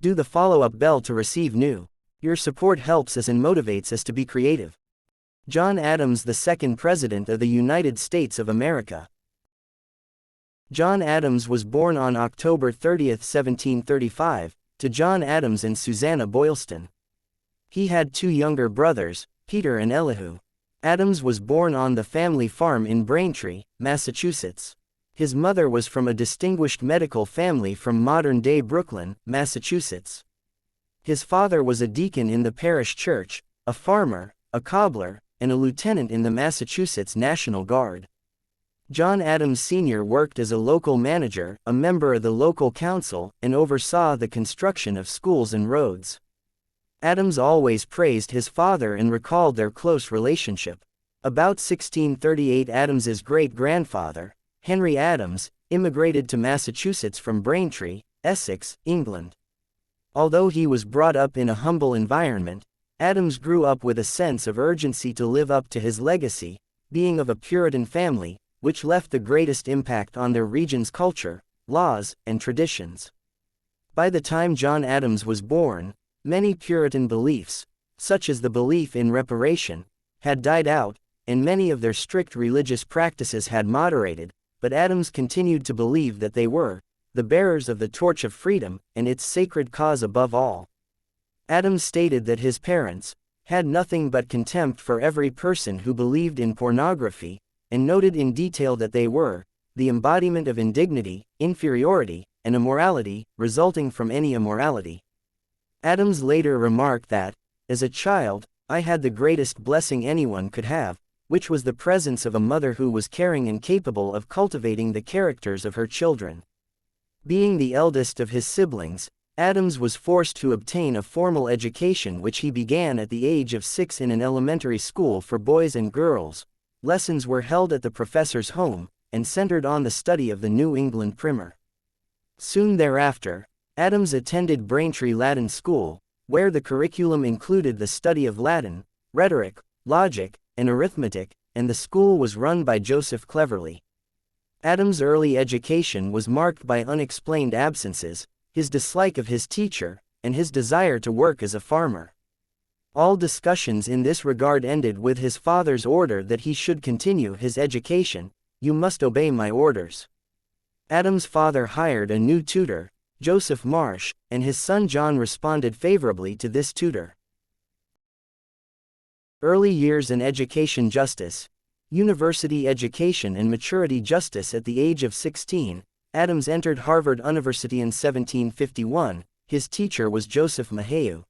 Do the follow-up bell to receive new. Your support helps us and motivates us to be creative. John Adams, the second President of the United States of America. John Adams was born on October 30, 1735, to John Adams and Susanna Boylston. He had two younger brothers, Peter and Elihu. Adams was born on the family farm in Braintree, Massachusetts. His mother was from a distinguished medical family from modern-day Brooklyn, Massachusetts. His father was a deacon in the parish church, a farmer, a cobbler, and a lieutenant in the Massachusetts National Guard. John Adams Sr. worked as a local manager, a member of the local council, and oversaw the construction of schools and roads. Adams always praised his father and recalled their close relationship. About 1638, Adams's great-grandfather, Henry Adams, immigrated to Massachusetts from Braintree, Essex, England. Although he was brought up in a humble environment, Adams grew up with a sense of urgency to live up to his legacy, being of a Puritan family, which left the greatest impact on their region's culture, laws, and traditions. By the time John Adams was born, many Puritan beliefs, such as the belief in reparation, had died out, and many of their strict religious practices had moderated, but Adams continued to believe that they were the bearers of the torch of freedom, and its sacred cause above all. Adams stated that his parents had nothing but contempt for every person who believed in pornography, and noted in detail that they were the embodiment of indignity, inferiority, and immorality, resulting from any immorality. Adams later remarked that, as a child, I had the greatest blessing anyone could have, which was the presence of a mother who was caring and capable of cultivating the characters of her children. Being the eldest of his siblings, Adams was forced to obtain a formal education, which he began at the age of 6 in an elementary school for boys and girls. Lessons were held at the professor's home, and centered on the study of the New England Primer. Soon thereafter, Adams attended Braintree Latin School, where the curriculum included the study of Latin, rhetoric, logic, and arithmetic, and the school was run by Joseph Cleverly. Adams' early education was marked by unexplained absences, his dislike of his teacher, and his desire to work as a farmer. All discussions in this regard ended with his father's order that he should continue his education. "You must obey my orders." Adams' father hired a new tutor, Joseph Marsh, and his son John responded favorably to this tutor. Early years and education. Justice. University education and maturity. Justice. At the age of 16, Adams entered Harvard University in 1751. His teacher was Joseph Mahayu.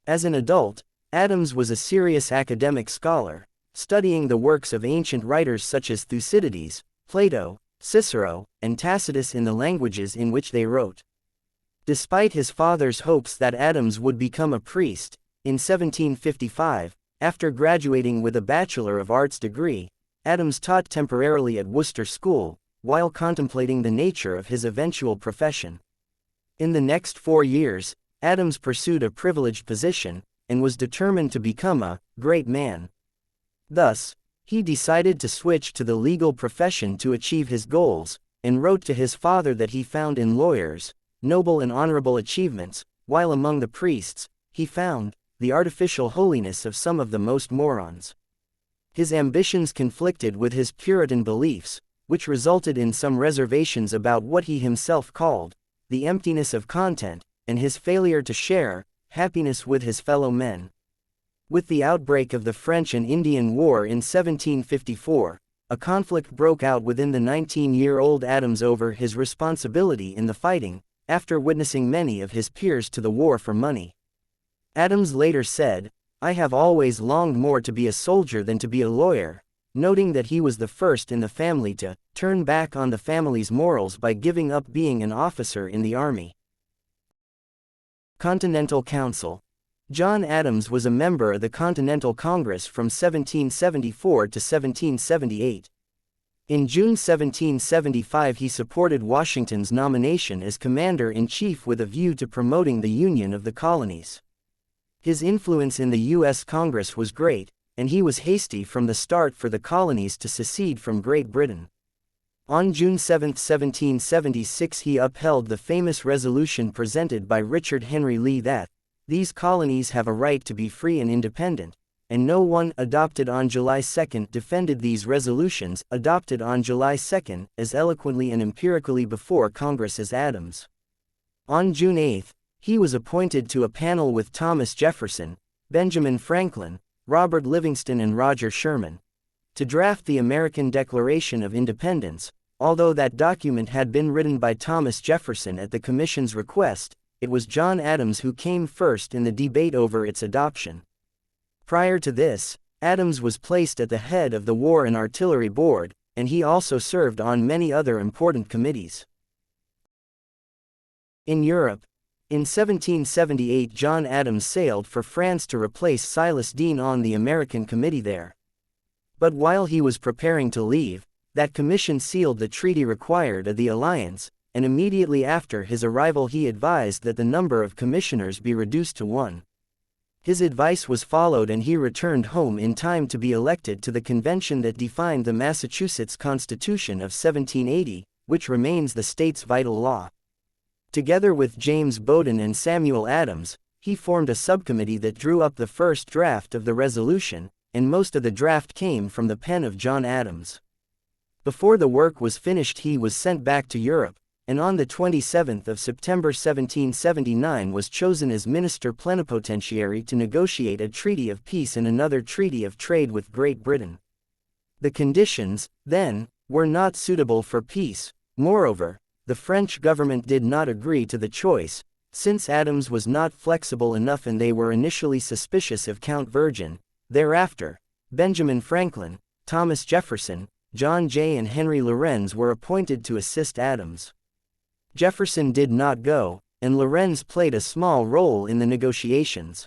As an adult, Adams was a serious academic scholar, studying the works of ancient writers such as Thucydides, Plato, Cicero, and Tacitus in the languages in which they wrote. Despite his father's hopes that Adams would become a priest, in 1755, after graduating with a Bachelor of Arts degree, Adams taught temporarily at Worcester School, while contemplating the nature of his eventual profession. In the next 4 years, Adams pursued a privileged position, and was determined to become a great man. Thus, he decided to switch to the legal profession to achieve his goals, and wrote to his father that he found in lawyers noble and honorable achievements, while among the priests, he found the artificial holiness of some of the most morons. His ambitions conflicted with his Puritan beliefs, which resulted in some reservations about what he himself called the emptiness of content, and his failure to share happiness with his fellow men. With the outbreak of the French and Indian War in 1754, a conflict broke out within the 19-year-old Adams over his responsibility in the fighting, after witnessing many of his peers to the war for money. Adams later said, "I have always longed more to be a soldier than to be a lawyer," noting that he was the first in the family to turn back on the family's morals by giving up being an officer in the army. Continental Council. John Adams was a member of the Continental Congress from 1774 to 1778. In June 1775 he supported Washington's nomination as commander-in-chief with a view to promoting the union of the colonies. His influence in the U.S. Congress was great, and he was hasty from the start for the colonies to secede from Great Britain. On June 7, 1776 he upheld the famous resolution presented by Richard Henry Lee that, "These colonies have a right to be free and independent," and no one, adopted on July 2, defended these resolutions, adopted on July 2, as eloquently and empirically before Congress as Adams. On June 8, he was appointed to a panel with Thomas Jefferson, Benjamin Franklin, Robert Livingston and Roger Sherman, to draft the American Declaration of Independence. Although that document had been written by Thomas Jefferson at the Commission's request, it was John Adams who came first in the debate over its adoption. Prior to this, Adams was placed at the head of the War and Artillery Board, and he also served on many other important committees. In Europe, in 1778 John Adams sailed for France to replace Silas Deane on the American Committee there. But while he was preparing to leave, that commission sealed the treaty required of the alliance, and immediately after his arrival he advised that the number of commissioners be reduced to 1. His advice was followed and he returned home in time to be elected to the convention that defined the Massachusetts Constitution of 1780, which remains the state's vital law. Together with James Bowdoin and Samuel Adams, he formed a subcommittee that drew up the first draft of the resolution, and most of the draft came from the pen of John Adams. Before the work was finished he was sent back to Europe, and on the 27th of September 1779 was chosen as minister plenipotentiary to negotiate a treaty of peace and another treaty of trade with Great Britain. The conditions, then, were not suitable for peace. Moreover, the French government did not agree to the choice, since Adams was not flexible enough and they were initially suspicious of Count Vergennes. Thereafter, Benjamin Franklin, Thomas Jefferson, John Jay and Henry Lorenz were appointed to assist Adams. Jefferson did not go, and Lorenz played a small role in the negotiations.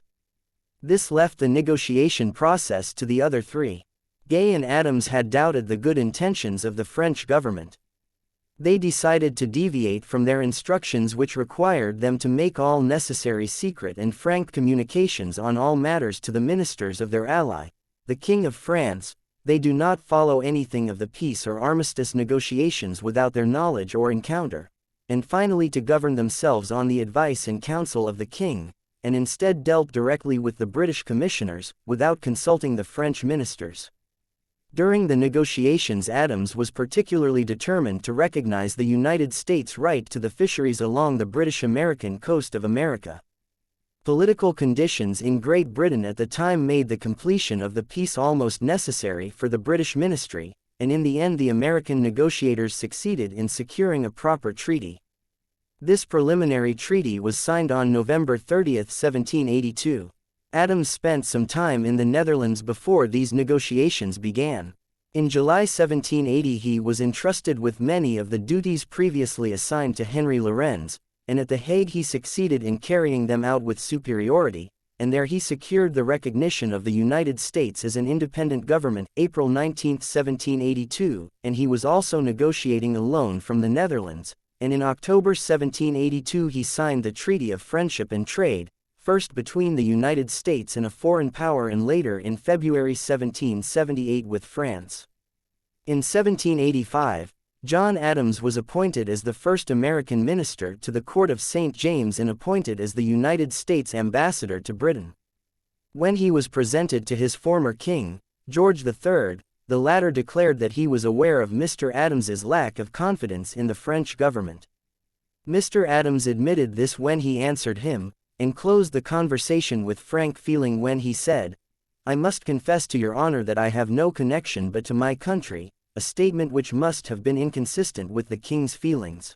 This left the negotiation process to the other three. Gay and Adams had doubted the good intentions of the French government. They decided to deviate from their instructions which required them to make all necessary secret and frank communications on all matters to the ministers of their ally, the King of France. They do not follow anything of the peace or armistice negotiations without their knowledge or encounter, and finally to govern themselves on the advice and counsel of the king, and instead dealt directly with the British commissioners, without consulting the French ministers. During the negotiations Adams was particularly determined to recognize the United States' right to the fisheries along the British-American coast of America. Political conditions in Great Britain at the time made the completion of the peace almost necessary for the British ministry, and in the end the American negotiators succeeded in securing a proper treaty. This preliminary treaty was signed on November 30, 1782. Adams spent some time in the Netherlands before these negotiations began. In July 1780 he was entrusted with many of the duties previously assigned to Henry Lorenz, and at The Hague he succeeded in carrying them out with superiority, and there he secured the recognition of the United States as an independent government, April 19, 1782, and he was also negotiating a loan from the Netherlands, and in October 1782 he signed the Treaty of Friendship and Trade, first between the United States and a foreign power and later in February 1778 with France. In 1785, John Adams was appointed as the first American minister to the Court of St. James and appointed as the United States ambassador to Britain. When he was presented to his former king, George III, the latter declared that he was aware of Mr. Adams's lack of confidence in the French government. Mr. Adams admitted this when he answered him, and closed the conversation with frank feeling when he said, "I must confess to your honor that I have no connection but to my country," a statement which must have been inconsistent with the king's feelings.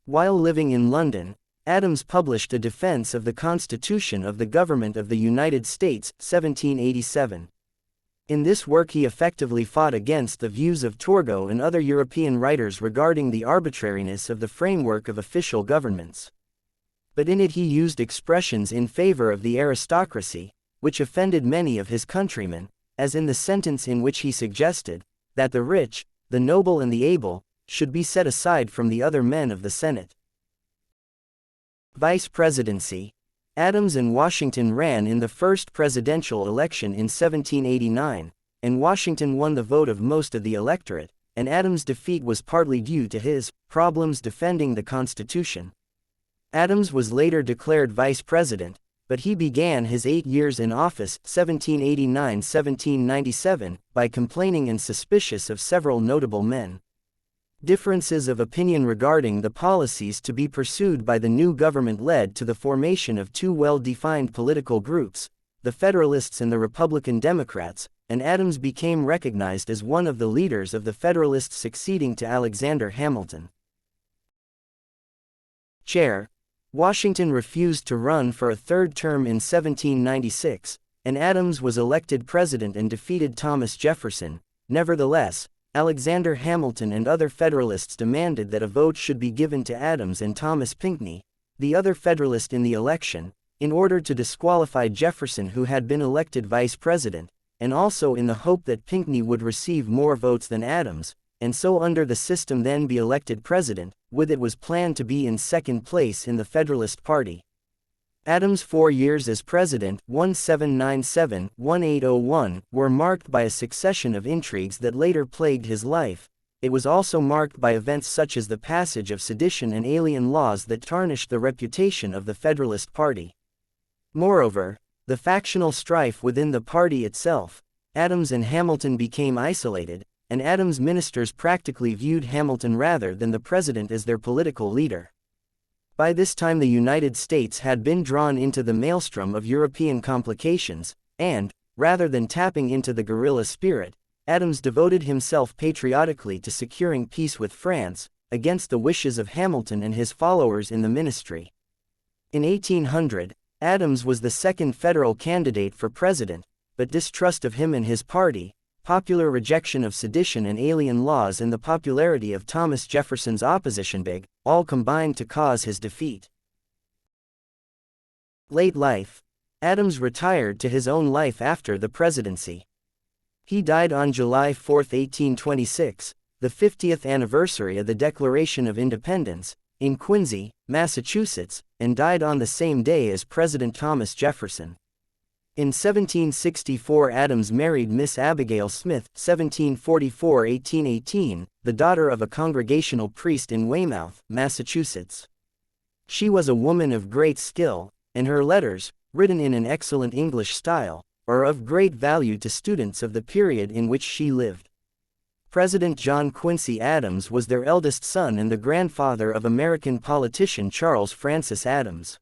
While living in London, Adams published a defense of the Constitution of the Government of the United States, 1787. In this work he effectively fought against the views of Turgot and other European writers regarding the arbitrariness of the framework of official governments. But in it he used expressions in favor of the aristocracy, which offended many of his countrymen, as in the sentence in which he suggested that the rich, the noble and the able, should be set aside from the other men of the Senate. Vice Presidency. Adams and Washington ran in the first presidential election in 1789, and Washington won the vote of most of the electorate, and Adams' defeat was partly due to his problems defending the Constitution. Adams was later declared vice president, but he began his 8 years in office, 1789–1797, by complaining and suspicious of several notable men. Differences of opinion regarding the policies to be pursued by the new government led to the formation of two well-defined political groups, the Federalists and the Republican Democrats, and Adams became recognized as one of the leaders of the Federalists, succeeding to Alexander Hamilton. Chair: Washington refused to run for a third term in 1796, and Adams was elected president and defeated Thomas Jefferson. Nevertheless, Alexander Hamilton and other Federalists demanded that a vote should be given to Adams and Thomas Pinckney, the other Federalist in the election, in order to disqualify Jefferson, who had been elected vice president, and also in the hope that Pinckney would receive more votes than Adams, and so under the system then be elected president, with it was planned to be in second place in the Federalist Party. Adams' 4 years as president, 1797–1801, were marked by a succession of intrigues that later plagued his life. It was also marked by events such as the passage of sedition and alien laws that tarnished the reputation of the Federalist Party. Moreover, the factional strife within the party itself, Adams and Hamilton became isolated, and Adams' ministers practically viewed Hamilton rather than the president as their political leader. By this time the United States had been drawn into the maelstrom of European complications, and, rather than tapping into the guerrilla spirit, Adams devoted himself patriotically to securing peace with France, against the wishes of Hamilton and his followers in the ministry. In 1800, Adams was the second federal candidate for president, but distrust of him and his party, popular rejection of sedition and alien laws, and the popularity of Thomas Jefferson's opposition all combined to cause his defeat. Late life: Adams retired to his own life after the presidency. He died on July 4, 1826, the 50th anniversary of the Declaration of Independence, in Quincy, Massachusetts, and died on the same day as President Thomas Jefferson. In 1764 Adams married Miss Abigail Smith, 1744–1818, the daughter of a Congregational priest in Weymouth, Massachusetts. She was a woman of great skill, and her letters, written in an excellent English style, are of great value to students of the period in which she lived. President John Quincy Adams was their eldest son and the grandfather of American politician Charles Francis Adams.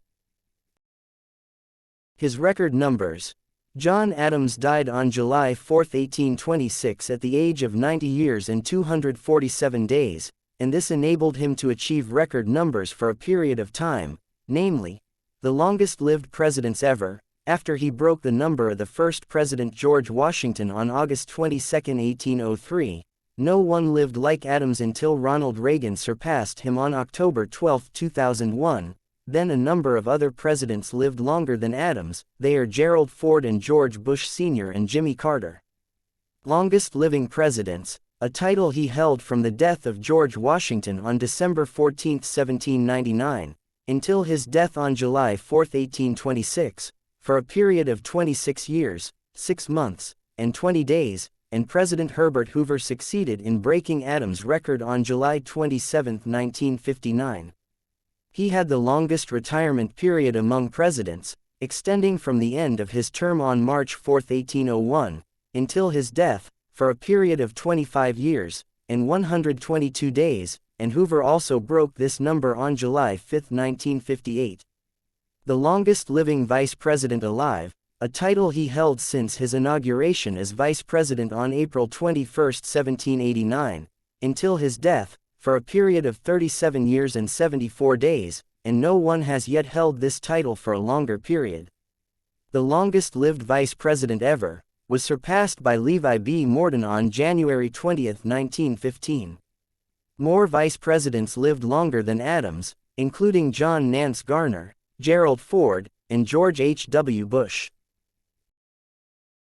His record numbers: John Adams died on July 4, 1826 at the age of 90 years and 247 days, and this enabled him to achieve record numbers for a period of time, namely, the longest-lived presidents ever, after he broke the number of the first President George Washington on August 22, 1803. No one lived like Adams until Ronald Reagan surpassed him on October 12, 2001. Then a number of other presidents lived longer than Adams. They are Gerald Ford and George Bush Sr. and Jimmy Carter. Longest living presidents, a title he held from the death of George Washington on December 14, 1799, until his death on July 4, 1826, for a period of 26 years, 6 months, and 20 days, and President Herbert Hoover succeeded in breaking Adams' record on July 27, 1959. He had the longest retirement period among presidents, extending from the end of his term on March 4, 1801, until his death, for a period of 25 years, and 122 days, and Hoover also broke this number on July 5, 1958. The longest living vice president alive, a title he held since his inauguration as vice president on April 21, 1789, until his death, for a period of 37 years and 74 days, and no one has yet held this title for a longer period. The longest-lived vice president ever was surpassed by Levi B. Morton on January 20, 1915. More vice presidents lived longer than Adams, including John Nance Garner, Gerald Ford, and George H. W. Bush.